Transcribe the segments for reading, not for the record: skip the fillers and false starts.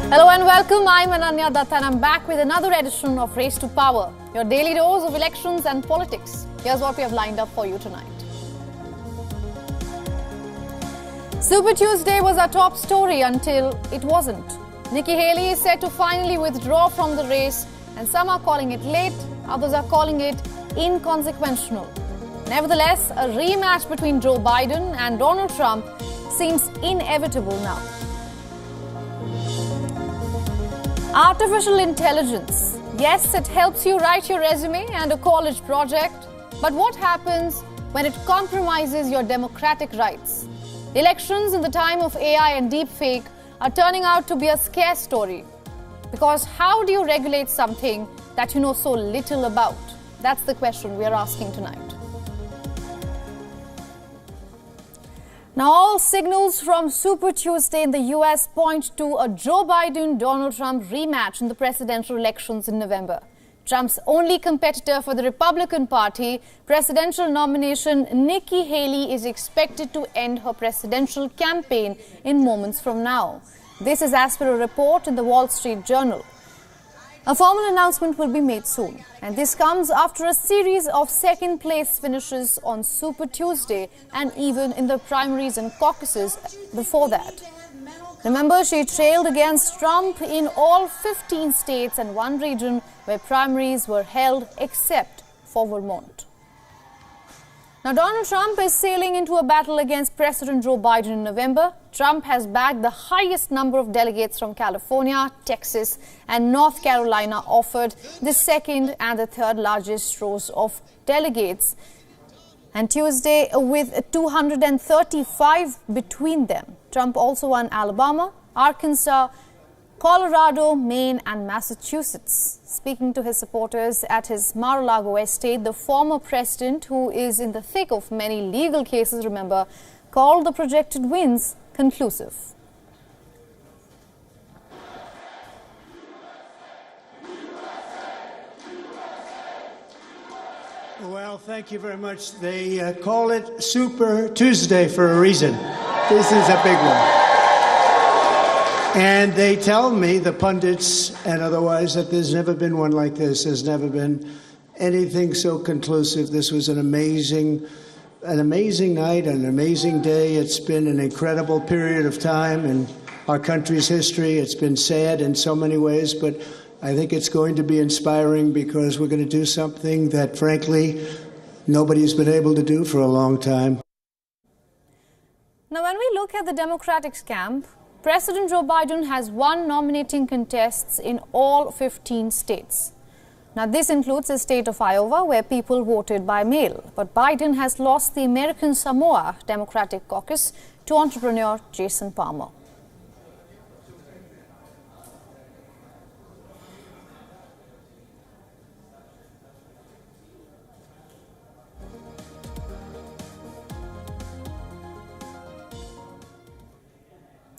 Hello and welcome. I'm Ananya Datta and I'm back with another edition of Race to Power, your daily dose of elections and politics. Here's what we have lined up for you tonight. Super Tuesday was our top story until it wasn't. Nikki Haley is set to finally withdraw from the race, and some are calling it late, others are calling it inconsequential. Nevertheless, a rematch between Joe Biden and Donald Trump seems inevitable now. Artificial intelligence. Yes, it helps you write your resume and a college project. But what happens when it compromises your democratic rights? Elections in the time of AI and deepfake are turning out to be a scare story. Because how do you regulate something that you know so little about? That's the question we are asking tonight. Now, all signals from Super Tuesday in the US point to a Joe Biden-Donald Trump rematch in the presidential elections in November. Trump's only competitor for the Republican Party presidential nomination, Nikki Haley, is expected to end her presidential campaign in moments from now. This is as per a report in the Wall Street Journal. A formal announcement will be made soon, and this comes after a series of second-place finishes on Super Tuesday and even in the primaries and caucuses before that. Remember, she trailed against Trump in all 15 states and one region where primaries were held except for Vermont. Now, Donald Trump is sailing into a battle against President Joe Biden in November. Trump has bagged the highest number of delegates from California, Texas, and North Carolina, offered the second and the third largest rows of delegates. And Tuesday, with 235 between them. Trump also won Alabama, Arkansas, Colorado, Maine, and Massachusetts. Speaking to his supporters at his Mar-a-Lago estate, the former president, who is in the thick of many legal cases, remember, called the projected wins conclusive. Well, thank you very much. They call it Super Tuesday for a reason. This is a big one. And they tell me, the pundits and otherwise, that there's never been one like this. There's never been anything so conclusive. This was an amazing night, an amazing day. It's been an incredible period of time in our country's history. It's been sad in so many ways, but I think it's going to be inspiring because we're going to do something that, frankly, nobody's been able to do for a long time. Now, when we look at the Democratic camp, President Joe Biden has won nominating contests in all 15 states. Now, this includes the state of Iowa, where people voted by mail. But Biden has lost the American Samoa Democratic caucus to entrepreneur Jason Palmer.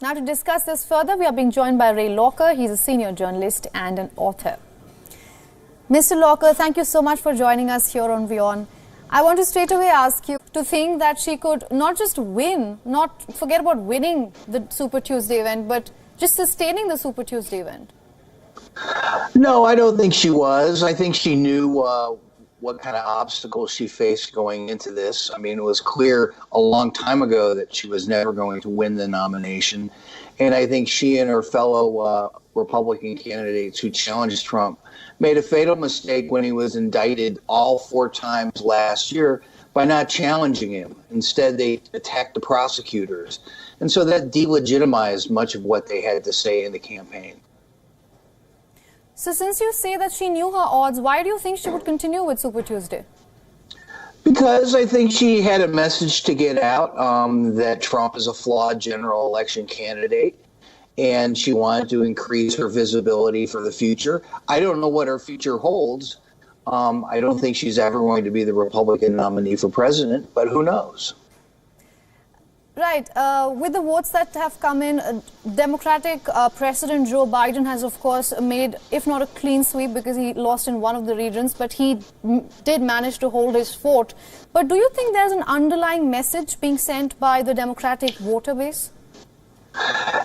Now, to discuss this further, we are being joined by Ray Locker. He's a senior journalist and an author. Mr. Locker, thank you so much for joining us here on WION. I want to straight away ask you to think that she could not just win, not forget about winning the Super Tuesday event, but just sustaining the Super Tuesday event. No, I don't think she was. I think she knew what kind of obstacles she faced going into this. I mean, it was clear a long time ago that she was never going to win the nomination. And I think she and her fellow Republican candidates who challenged Trump made a fatal mistake when he was indicted all 4 times last year by not challenging him. Instead, they attacked the prosecutors. And so that delegitimized much of what they had to say in the campaign. So since you say that she knew her odds, why do you think she would continue with Super Tuesday? Because I think she had a message to get out that Trump is a flawed general election candidate, and she wanted to increase her visibility for the future. I don't know what her future holds. I don't think she's ever going to be the Republican nominee for president, but who knows? Right. With the votes that have come in, Democratic President Joe Biden has, of course, made, if not a clean sweep because he lost in one of the regions, but he did manage to hold his fort. But do you think there's an underlying message being sent by the Democratic voter base?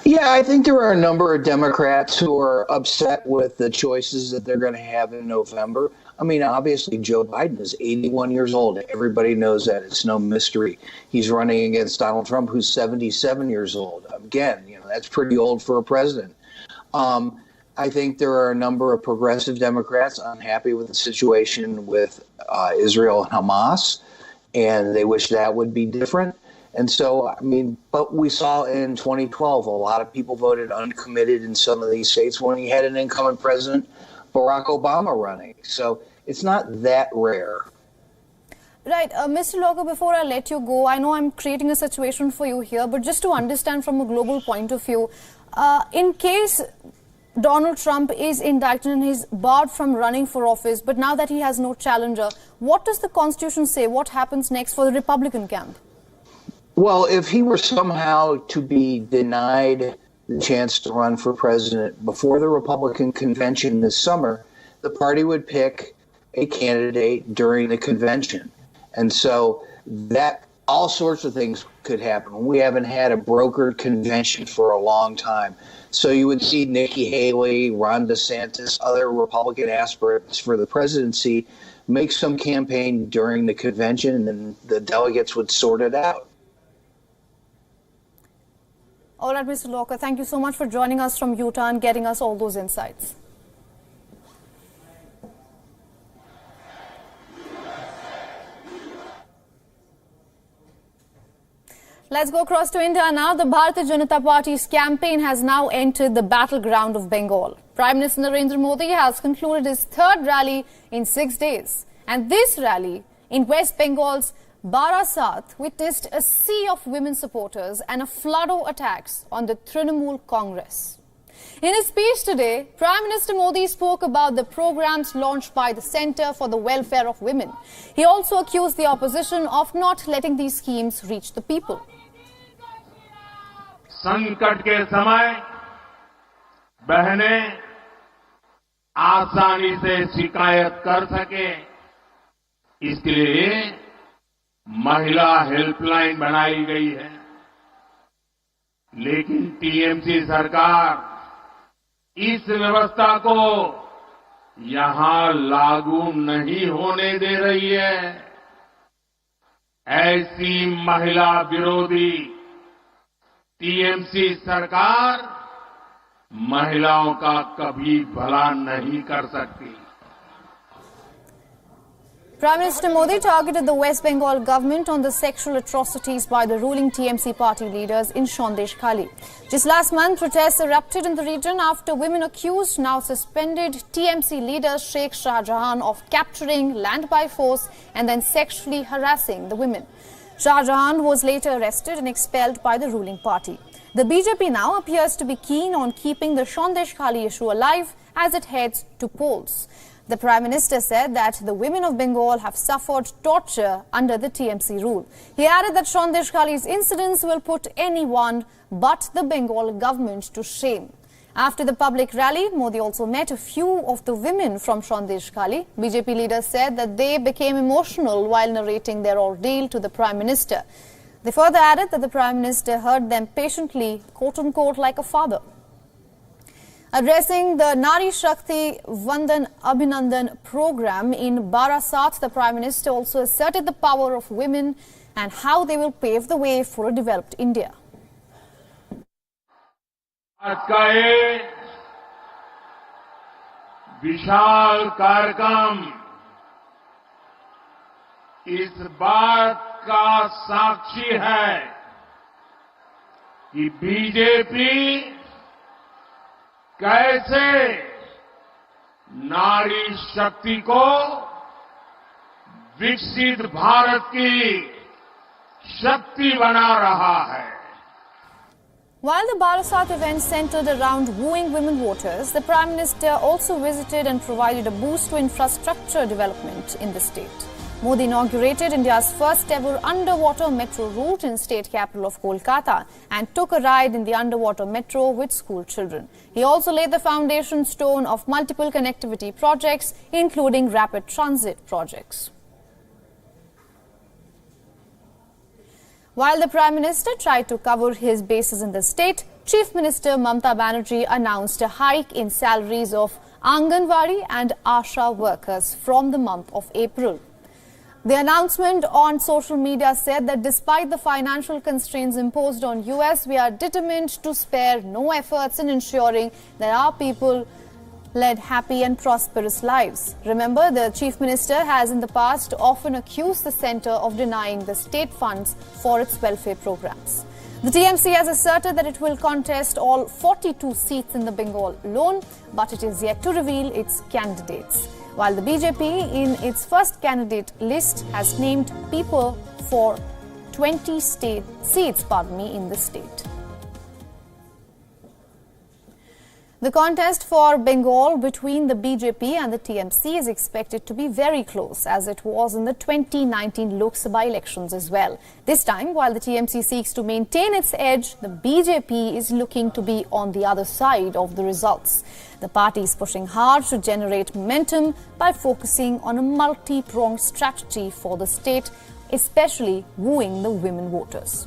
Yeah, I think there are a number of Democrats who are upset with the choices that they're going to have in November. I mean, obviously, Joe Biden is 81 years old. Everybody knows that. It's no mystery. He's running against Donald Trump, who's 77 years old. Again, that's pretty old for a president. I think there are a number of progressive Democrats unhappy with the situation with Israel and Hamas, and they wish that would be different. And so, I mean, but we saw in 2012, a lot of people voted uncommitted in some of these states when you had an incumbent president, Barack Obama, running. So it's not that rare. Right. Mr. Locker, before I let you go, I know I'm creating a situation for you here, but just to understand from a global point of view, in case Donald Trump is indicted and he's barred from running for office, but now that he has no challenger, what does the Constitution say? What happens next for the Republican camp? Well, if he were somehow to be denied the chance to run for president before the Republican convention this summer, the party would pick a candidate during the convention. And so that all sorts of things could happen. We haven't had a brokered convention for a long time. So you would see Nikki Haley, Ron DeSantis, other Republican aspirants for the presidency make some campaign during the convention, and then the delegates would sort it out. All right, Mr. Locker, thank you so much for joining us from Utah and getting us all those insights. Let's go across to India now. The Bharatiya Janata Party's campaign has now entered the battleground of Bengal. Prime Minister Narendra Modi has concluded his third rally in 6 days. And this rally in West Bengal's Barasat witnessed a sea of women supporters and a flood of attacks on the Trinamool Congress. In his speech today, Prime Minister Modi spoke about the programs launched by the Centre for the Welfare of Women. He also accused the opposition of not letting these schemes reach the people. संकट के समय बहनें आसानी से शिकायत कर सके, इसलिए महिला हेल्पलाइन बनाई गई है। लेकिन टीएमसी सरकार इस व्यवस्था को यहां लागू नहीं होने दे रही है। ऐसी महिला विरोधी टीएमसी सरकार महिलाओं का कभी भला नहीं कर सकती। Prime Minister Modi targeted the West Bengal government on the sexual atrocities by the ruling TMC party leaders in Sandesh Khali. Just last month, protests erupted in the region after women accused now suspended TMC leader Sheikh Shah Jahan of capturing land by force and then sexually harassing the women. Shah Jahan was later arrested and expelled by the ruling party. The BJP now appears to be keen on keeping the Sandesh Khali issue alive as it heads to polls. The Prime Minister said that the women of Bengal have suffered torture under the TMC rule. He added that Sandesh Khali's incidents will put anyone but the Bengal government to shame. After the public rally, Modi also met a few of the women from Sandesh Khali. BJP leaders said that they became emotional while narrating their ordeal to the Prime Minister. They further added that the Prime Minister heard them patiently, quote-unquote, like a father. Addressing the Nari Shakti Vandan Abhinandan program in Barasat, the Prime Minister also asserted the power of women and how they will pave the way for a developed India. आज का ये विशाल कार्यक्रम इस बात का साक्षी है कि BJP कैसे नारी शक्ति को विकसित भारत की शक्ति बना रहा है। While the Barasat event centered around wooing women voters, the Prime Minister also visited and provided a boost to infrastructure development in the state. Modi inaugurated India's first ever underwater metro route in state capital of Kolkata and took a ride in the underwater metro with school children. He also laid the foundation stone of multiple connectivity projects, including rapid transit projects. While the Prime Minister tried to cover his bases in the state, Chief Minister Mamata Banerjee announced a hike in salaries of Anganwadi and Asha workers from the month of April. The announcement on social media said that despite the financial constraints imposed on US, we are determined to spare no efforts in ensuring that our people led happy and prosperous lives. Remember, the Chief Minister has in the past often accused the centre of denying the state funds for its welfare programs. The TMC has asserted that it will contest all 42 seats in the Bengal alone, but it is yet to reveal its candidates. While the BJP, in its first candidate list, has named people for 20 seats in the state. The contest for Bengal between the BJP and the TMC is expected to be very close, as it was in the 2019 Lok Sabha elections as well. This time, while the TMC seeks to maintain its edge, the BJP is looking to be on the other side of the results. The party is pushing hard to generate momentum by focusing on a multi-pronged strategy for the state, especially wooing the women voters.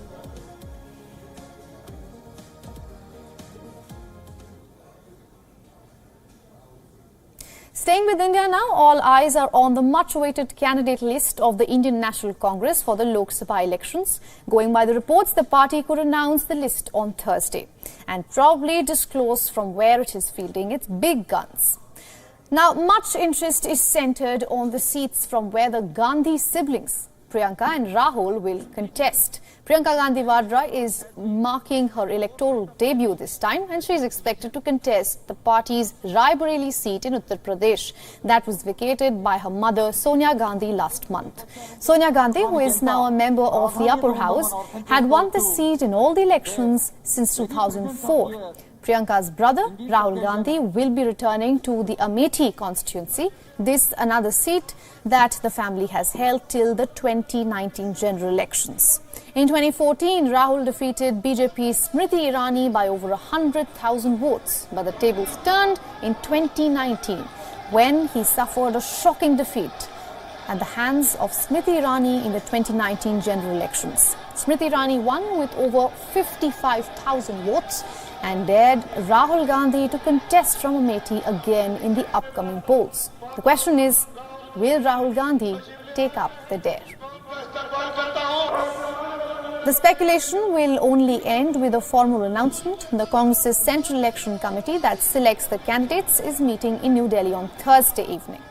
Staying with India now, all eyes are on the much-awaited candidate list of the Indian National Congress for the Lok Sabha elections. Going by the reports, the party could announce the list on Thursday and probably disclose from where it is fielding its big guns. Now, much interest is centred on the seats from where the Gandhi siblings, Priyanka and Rahul, will contest. Priyanka Gandhi Vadra is marking her electoral debut this time, and she is expected to contest the party's Raebareli seat in Uttar Pradesh that was vacated by her mother Sonia Gandhi last month. Sonia Gandhi, who is now a member of the upper house, had won the seat in all the elections since 2004. Priyanka's brother, Rahul Gandhi, will be returning to the Amethi constituency. This another seat that the family has held till the 2019 general elections. In 2014, Rahul defeated BJP's Smriti Irani by over 100,000 votes. But the tables turned in 2019 when he suffered a shocking defeat at the hands of Smriti Irani in the 2019 general elections. Smriti Irani won with over 55,000 votes and dared Rahul Gandhi to contest from Amethi again in the upcoming polls. The question is, will Rahul Gandhi take up the dare? The speculation will only end with a formal announcement. The Congress's Central Election Committee that selects the candidates is meeting in New Delhi on Thursday evening.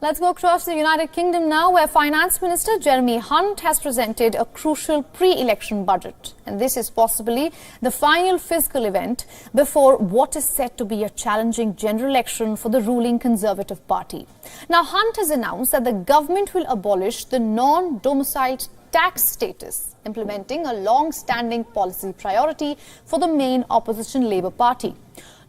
Let's go across the United Kingdom now, where Finance Minister Jeremy Hunt has presented a crucial pre-election budget. And this is possibly the final fiscal event before what is said to be a challenging general election for the ruling Conservative Party. Now, Hunt has announced that the government will abolish the non-domiciled tax status, implementing a long-standing policy priority for the main opposition Labour Party.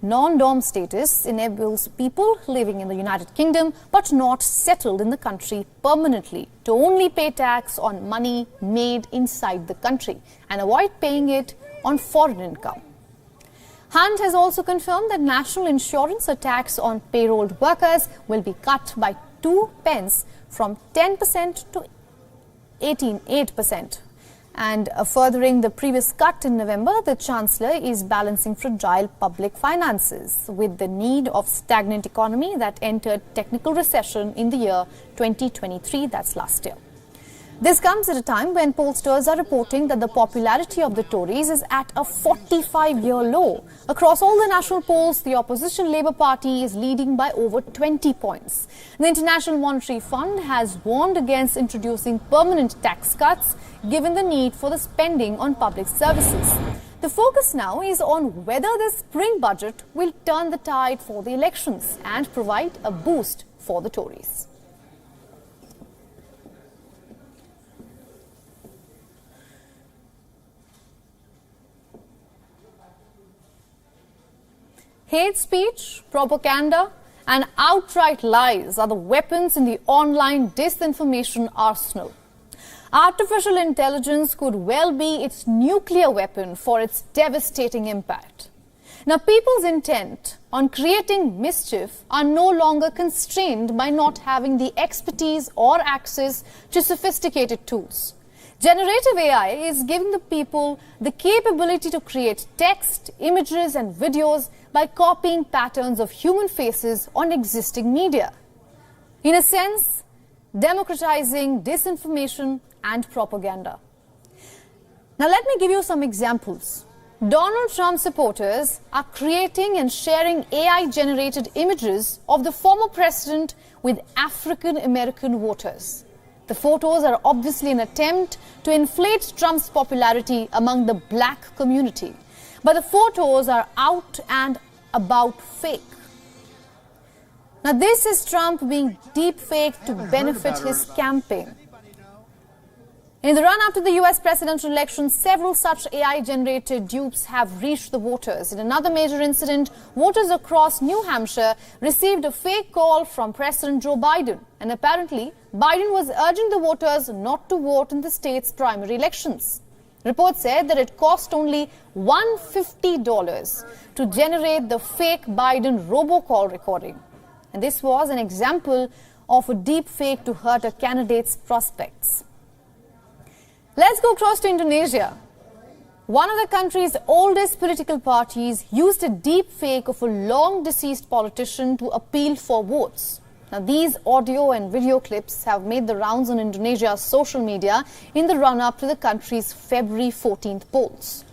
Non-dom status enables people living in the United Kingdom but not settled in the country permanently to only pay tax on money made inside the country and avoid paying it on foreign income. Hunt has also confirmed that national insurance, a tax on payrolled workers, will be cut by 2 pence from 10% to 8%. And furthering the previous cut in November, the Chancellor is balancing fragile public finances with the need of stagnant economy that entered technical recession in the year 2023, that's last year. This comes at a time when pollsters are reporting that the popularity of the Tories is at a 45-year low. Across all the national polls, the opposition Labour Party is leading by over 20 points. The International Monetary Fund has warned against introducing permanent tax cuts, given the need for the spending on public services. The focus now is on whether the spring budget will turn the tide for the elections and provide a boost for the Tories. Hate speech, propaganda, and outright lies are the weapons in the online disinformation arsenal. Artificial intelligence could well be its nuclear weapon for its devastating impact. Now, people's intent on creating mischief are no longer constrained by not having the expertise or access to sophisticated tools. Generative AI is giving the people the capability to create text, images and videos by copying patterns of human faces on existing media. In a sense, democratizing disinformation and propaganda. Now let me give you some examples. Donald Trump supporters are creating and sharing AI-generated images of the former president with African American voters. The photos are obviously an attempt to inflate Trump's popularity among the black community. But the photos are out and about fake. Now this is Trump being deepfaked to benefit his campaign. In the run-up to the US presidential election, several such AI-generated dupes have reached the voters. In another major incident, voters across New Hampshire received a fake call from President Joe Biden. And apparently, Biden was urging the voters not to vote in the state's primary elections. Reports said that it cost only $150 to generate the fake Biden robocall recording. And this was an example of a deep fake to hurt a candidate's prospects. Let's go across to Indonesia. One of the country's oldest political parties used a deep fake of a long-deceased politician to appeal for votes. Now, these audio and video clips have made the rounds on Indonesia's social media in the run-up to the country's February 14th polls.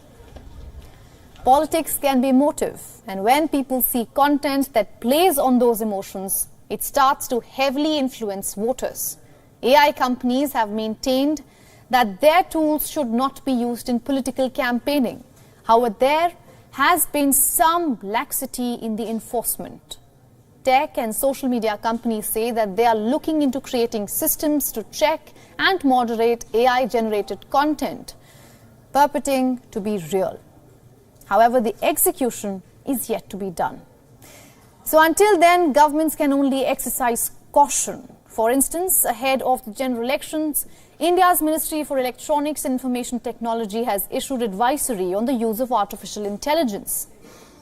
Politics can be emotive, and when people see content that plays on those emotions, it starts to heavily influence voters. AI companies have maintained that their tools should not be used in political campaigning. However, there has been some laxity in the enforcement. Tech and social media companies say that they are looking into creating systems to check and moderate AI-generated content, purporting to be real. However, the execution is yet to be done. So until then, governments can only exercise caution. For instance, ahead of the general elections, India's Ministry for Electronics and Information Technology has issued advisory on the use of artificial intelligence.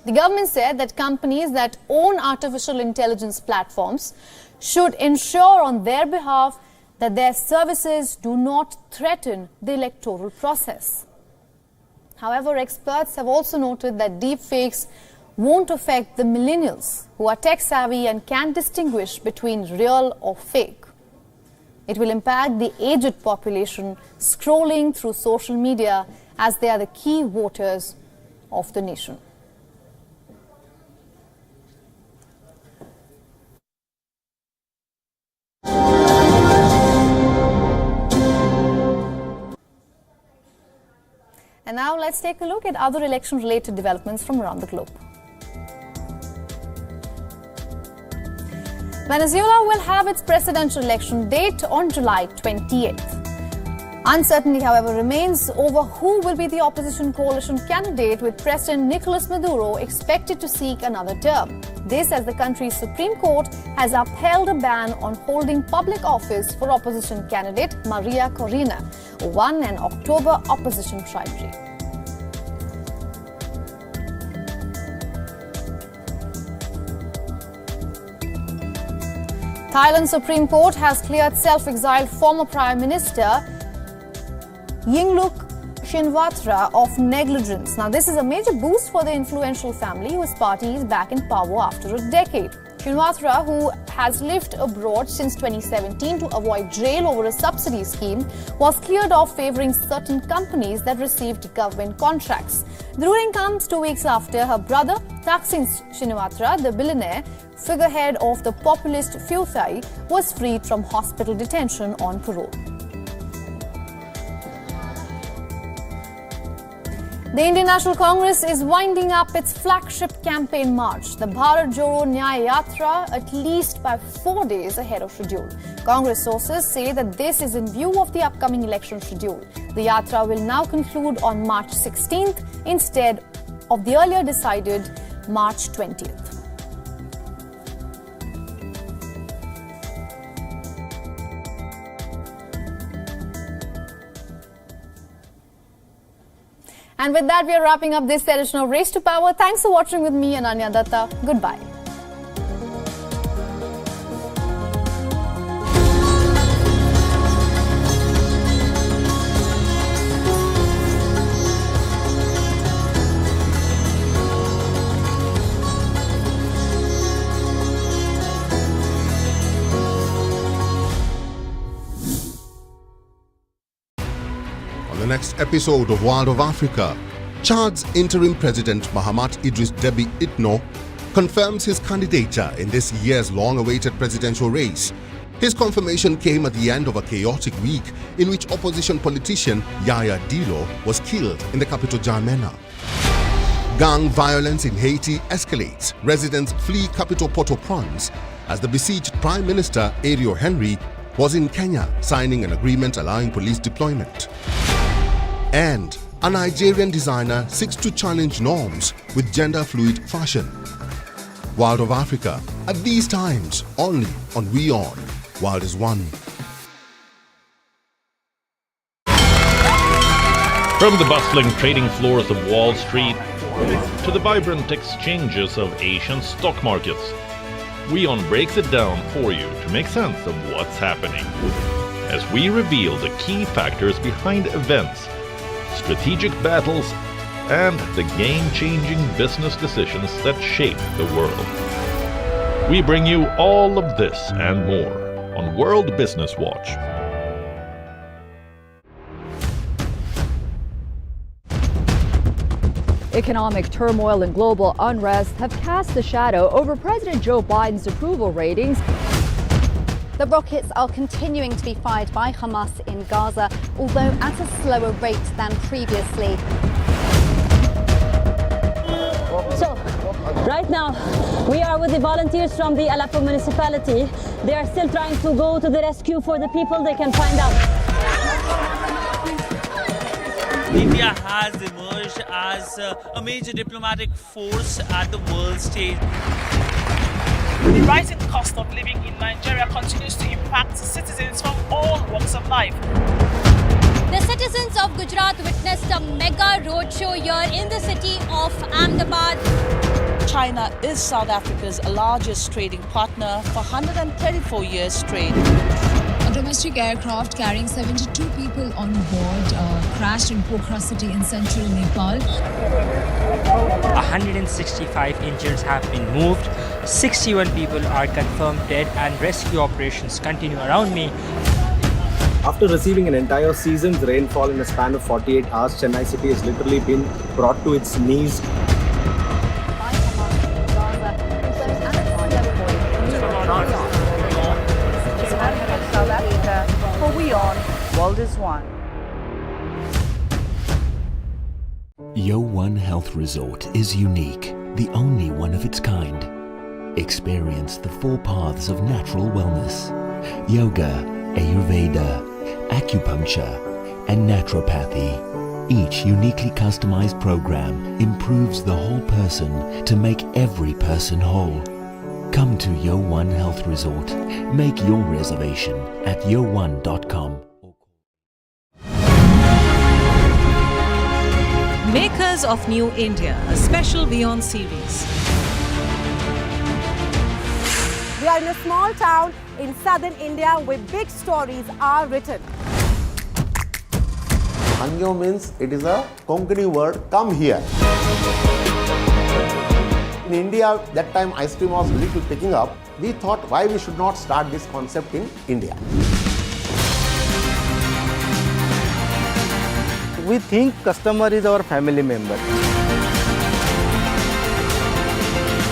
The government said that companies that own artificial intelligence platforms should ensure on their behalf that their services do not threaten the electoral process. However, experts have also noted that deepfakes won't affect the millennials who are tech-savvy and can distinguish between real or fake. It will impact the aged population scrolling through social media as they are the key voters of the nation. And now let's take a look at other election-related developments from around the globe. Venezuela will have its presidential election date on July 28th. Uncertainty, however, remains over who will be the opposition coalition candidate, with President Nicolas Maduro expected to seek another term. This as the country's Supreme Court has upheld a ban on holding public office for opposition candidate Maria Corina, who won an October opposition primary. Thailand's Supreme Court has cleared self-exiled former Prime Minister Yingluck Shinawatra of negligence. Now, this is a major boost for the influential family whose party is back in power after a decade. Shinawatra, who has lived abroad since 2017 to avoid jail over a subsidy scheme, was cleared of favouring certain companies that received government contracts. The ruling comes 2 weeks after her brother, Thaksin Shinawatra, the billionaire figurehead of the populist Pheu Thai, was freed from hospital detention on parole. The Indian National Congress is winding up its flagship campaign march, the Bharat Jodo Nyaya Yatra, at least by 4 days ahead of schedule. Congress sources say that this is in view of the upcoming election schedule. The Yatra will now conclude on March 16th instead of the earlier decided March 20th. And with that, we are wrapping up this edition of Race to Power. Thanks for watching with me, Ananya Datta. Goodbye. The next episode of World of Africa, Chad's interim president Mahamat Idris Deby Itno confirms his candidature in this year's long-awaited presidential race. His confirmation came at the end of a chaotic week in which opposition politician Yaya Dillo was killed in the capital N'Djamena. Gang violence in Haiti escalates. Residents flee capital Port-au-Prince as the besieged Prime Minister Ariel Henry was in Kenya signing an agreement allowing police deployment. And a Nigerian designer seeks to challenge norms with gender-fluid fashion. World of Africa, at these times, only on WION. World is One. From the bustling trading floors of Wall Street to the vibrant exchanges of Asian stock markets, WION breaks it down for you to make sense of what's happening. As we reveal the key factors behind events, strategic battles, and the game-changing business decisions that shape the world. We bring you all of this and more on World Business Watch. Economic turmoil and global unrest have cast a shadow over President Joe Biden's approval ratings. The rockets are continuing to be fired by Hamas in Gaza, although at a slower rate than previously. So, right now, we are with the volunteers from the Aleppo municipality. They are still trying to go to the rescue for the people they can find out. India has emerged as a major diplomatic force at the world stage. The rising cost of living in Nigeria continues to impact citizens from all walks of life. The citizens of Gujarat witnessed a mega roadshow here in the city of Ahmedabad. China is South Africa's largest trading partner for 134 years straight. A domestic aircraft carrying 72 people on board crashed in Pokhara city in central Nepal. 165 injured have been moved. 61 people are confirmed dead and rescue operations continue around me. After receiving an entire season's rainfall in a span of 48 hours, Chennai city has literally been brought to its knees. For WION, World is One. YO1 Health Resort is unique, the only one of its kind. Experience the 4 paths of natural wellness: yoga, Ayurveda, acupuncture, and naturopathy. Each uniquely customized program improves the whole person to make every person whole. Come to YO1 Health Resort. Make your reservation at yo1.com. Makers of New India, a special WION series. We are in a small town in southern India where big stories are written. Anyo means it is a Konkani word, come here. In India, that time ice cream was little picking up. We thought why we should not start this concept in India. We think customer is our family member.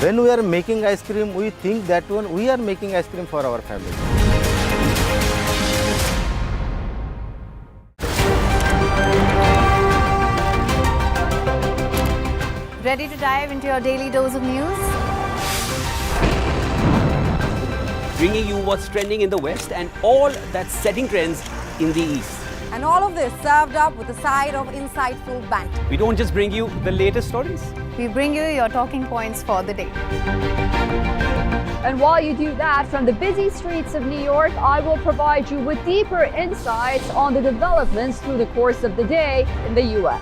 When we are making ice cream, we think that we are making ice cream for our family. Ready to dive into your daily dose of news? Bringing you what's trending in the West and all that's setting trends in the East. And all of this served up with a side of insightful banter. We don't just bring you the latest stories. We bring you your talking points for the day. And while you do that, from the busy streets of New York, I will provide you with deeper insights on the developments through the course of the day in the U.S.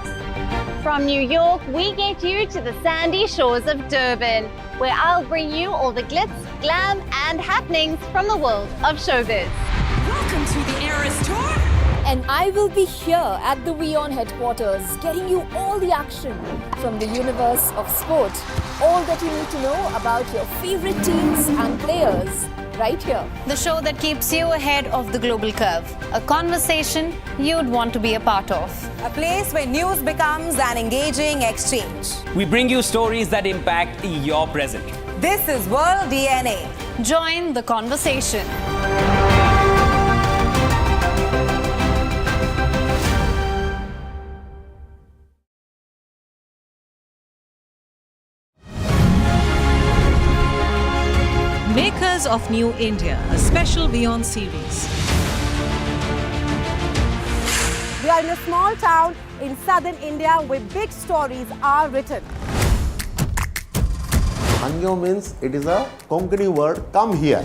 From New York, we get you to the sandy shores of Durban, where I'll bring you all the glitz, glam, and happenings from the world of showbiz. Welcome to the Eras Tour. And I will be here at the WION headquarters, getting you all the action from the universe of sport. All that you need to know about your favorite teams and players, right here. The show that keeps you ahead of the global curve. A conversation you'd want to be a part of. A place where news becomes an engaging exchange. We bring you stories that impact your present. This is World DNA. Join the conversation. Makers of New India, a special WION series. We are in a small town in southern India where big stories are written. Hanyo means it is a Konkani word, come here.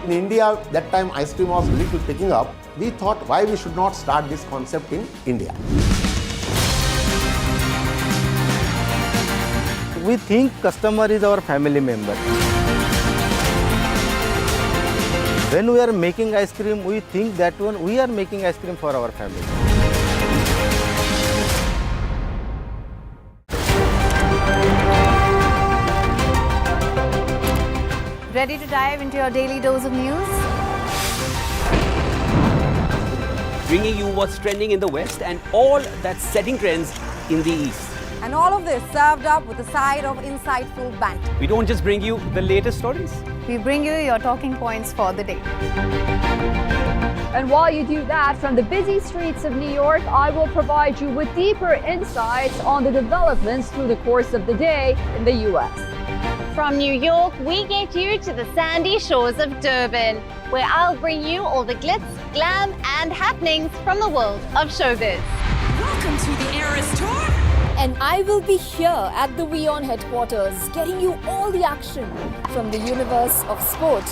In India, that time ice cream was little picking up. We thought why we should not start this concept in India. We think customer is our family member. When we are making ice cream, we think that we are making ice cream for our family. Ready to dive into your daily dose of news? Bringing you what's trending in the West and all that's setting trends in the East. And all of this served up with a side of insightful banter. We don't just bring you the latest stories. We bring you your talking points for the day. And while you do that, from the busy streets of New York, I will provide you with deeper insights on the developments through the course of the day in the U.S. From New York, we get you to the sandy shores of Durban, where I'll bring you all the glitz, glam, and happenings from the world of showbiz. Welcome to the Eras Tour. And I will be here at the WION headquarters, getting you all the action from the universe of sport.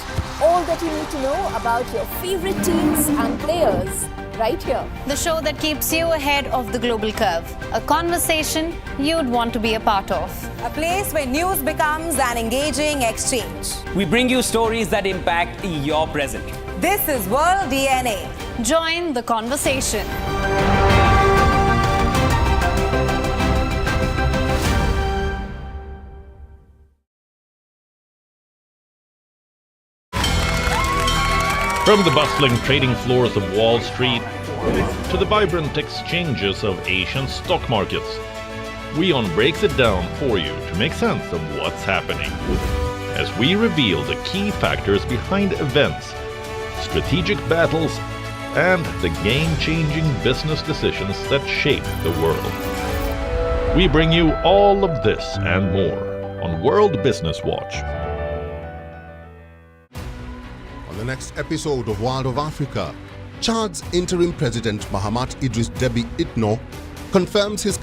All that you need to know about your favorite teams and players, right here. The show that keeps you ahead of the global curve. A conversation you'd want to be a part of. A place where news becomes an engaging exchange. We bring you stories that impact your present. This is World DNA. Join the conversation. From the bustling trading floors of Wall Street to the vibrant exchanges of Asian stock markets, WION breaks it down for you to make sense of what's happening. As we reveal the key factors behind events, strategic battles, and the game-changing business decisions that shape the world. We bring you all of this and more on World Business Watch. On the next episode of World of Africa, Chad's interim president Mahamat Idris Deby Itno confirms his